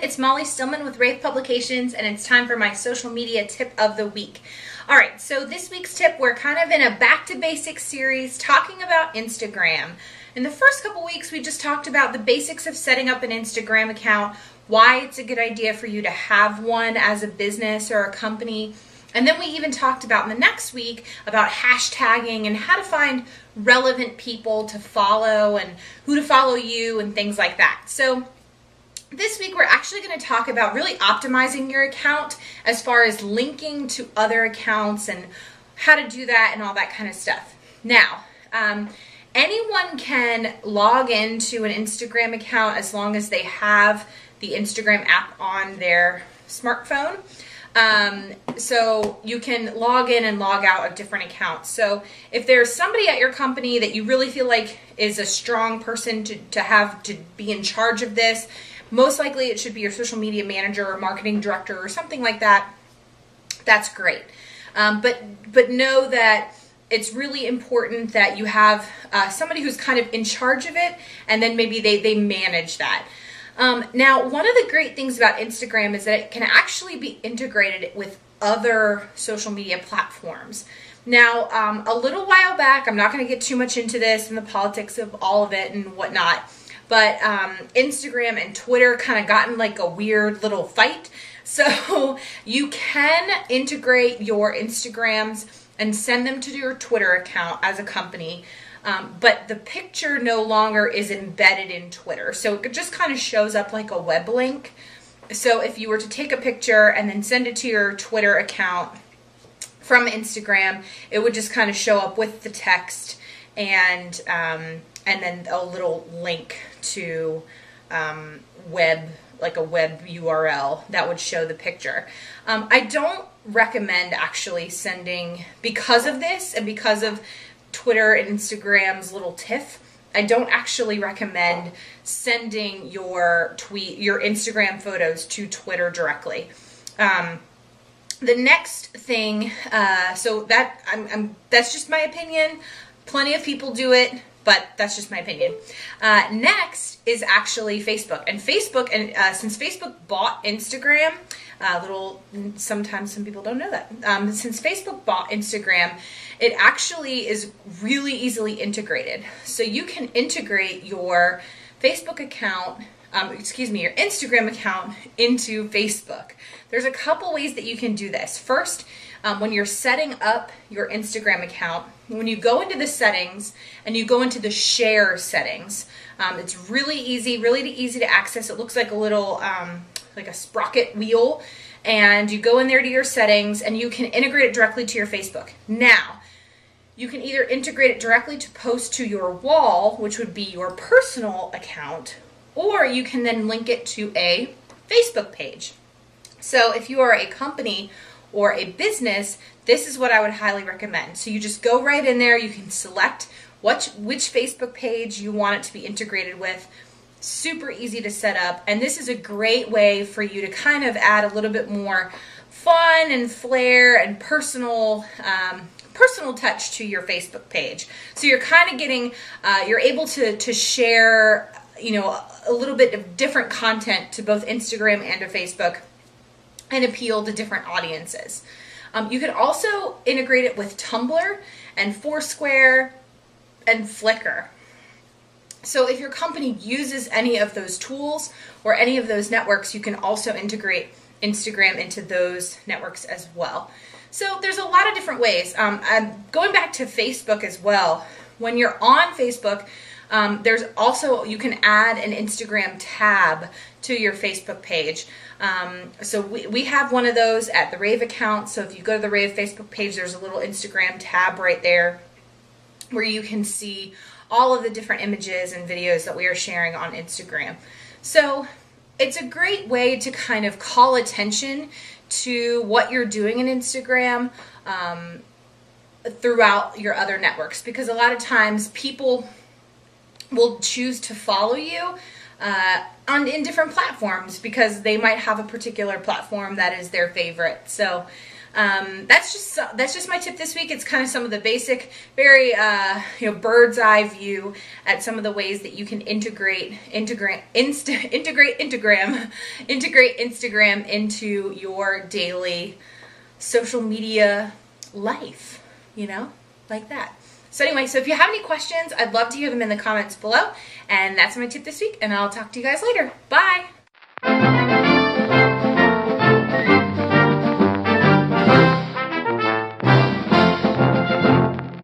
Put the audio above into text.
it's Molly Stillman with rAVe Publications, and it's time for my social media tip of the week. All right, so this week's tip, we're kind of in a back to basics series talking about Instagram. In the first couple weeks, we just talked about the basics of setting up an Instagram account, why it's a good idea for you to have one as a business or a company. And then we even talked about in the next week about hashtagging and how to find relevant people to follow and who to follow you and things like that. So this week we're actually going to talk about really optimizing your account as far as linking to other accounts and how to do that and all that kind of stuff. Now, anyone can log into an Instagram account as long as they have the Instagram app on their smartphone. So you can log in and log out of different accounts. So if there's somebody at your company that you really feel like is a strong person to have to be in charge of this, most likely it should be your social media manager or marketing director or something like that. That's great. But know that it's really important that you have somebody who's kind of in charge of it, and then maybe they manage that. Now, one of the great things about Instagram is that it can actually be integrated with other social media platforms. Now, a little while back, I'm not going to get too much into this and the politics of all of it and whatnot, but Instagram and Twitter kind of got in like a weird little fight. So you can integrate your Instagrams and send them to your Twitter account as a company. But the picture no longer is embedded in Twitter. So it just kind of shows up like a web link. So if you were to take a picture and then send it to your Twitter account from Instagram, it would just kind of show up with the text and then a little link to like a web URL that would show the picture. I don't recommend actually sending, because of this and because of Twitter and Instagram's little tiff, I don't actually recommend sending your Instagram photos to Twitter directly. The next thing, so that's just my opinion. Plenty of people do it, but that's just my opinion. Next is actually Facebook. And Facebook, and since Facebook bought Instagram, sometimes some people don't know that. Since Facebook bought Instagram, it actually is really easily integrated. So you can integrate your Facebook account, your Instagram account into Facebook. There's a couple ways that you can do this. First, when you're setting up your Instagram account, when you go into the settings and you go into the share settings, it's really easy to access. It looks like a little, like a sprocket wheel, and you go in there to your settings and you can integrate it directly to your Facebook. Now, you can either integrate it directly to post to your wall, which would be your personal account, or you can then link it to a Facebook page. So if you are a company or a business, this is what I would highly recommend. So you just go right in there, you can select which Facebook page you want it to be integrated with. Super easy to set up, and this is a great way for you to kind of add a little bit more fun and flair and personal touch to your Facebook page. So you're kind of getting, you're able to share, a little bit of different content to both Instagram and to Facebook and appeal to different audiences. You can also integrate it with Tumblr and Foursquare and Flickr. So if your company uses any of those tools or any of those networks, you can also integrate Instagram into those networks as well. So there's a lot of different ways. Going back to Facebook as well, when you're on Facebook, there's also, you can add an Instagram tab to your Facebook page. So we have one of those at the rAVe account. So if you go to the rAVe Facebook page, there's a little Instagram tab right there where you can see all of the different images and videos that we are sharing on Instagram. So it's a great way to kind of call attention to what you're doing in Instagram throughout your other networks, because a lot of times people will choose to follow you in different platforms because they might have a particular platform that is their favorite. So That's just my tip this week. It's kind of some of the basic, very bird's eye view at some of the ways that you can integrate Instagram into your daily social media life, like that. So anyway, so if you have any questions, I'd love to hear them in the comments below. And that's my tip this week, and I'll talk to you guys later. Bye!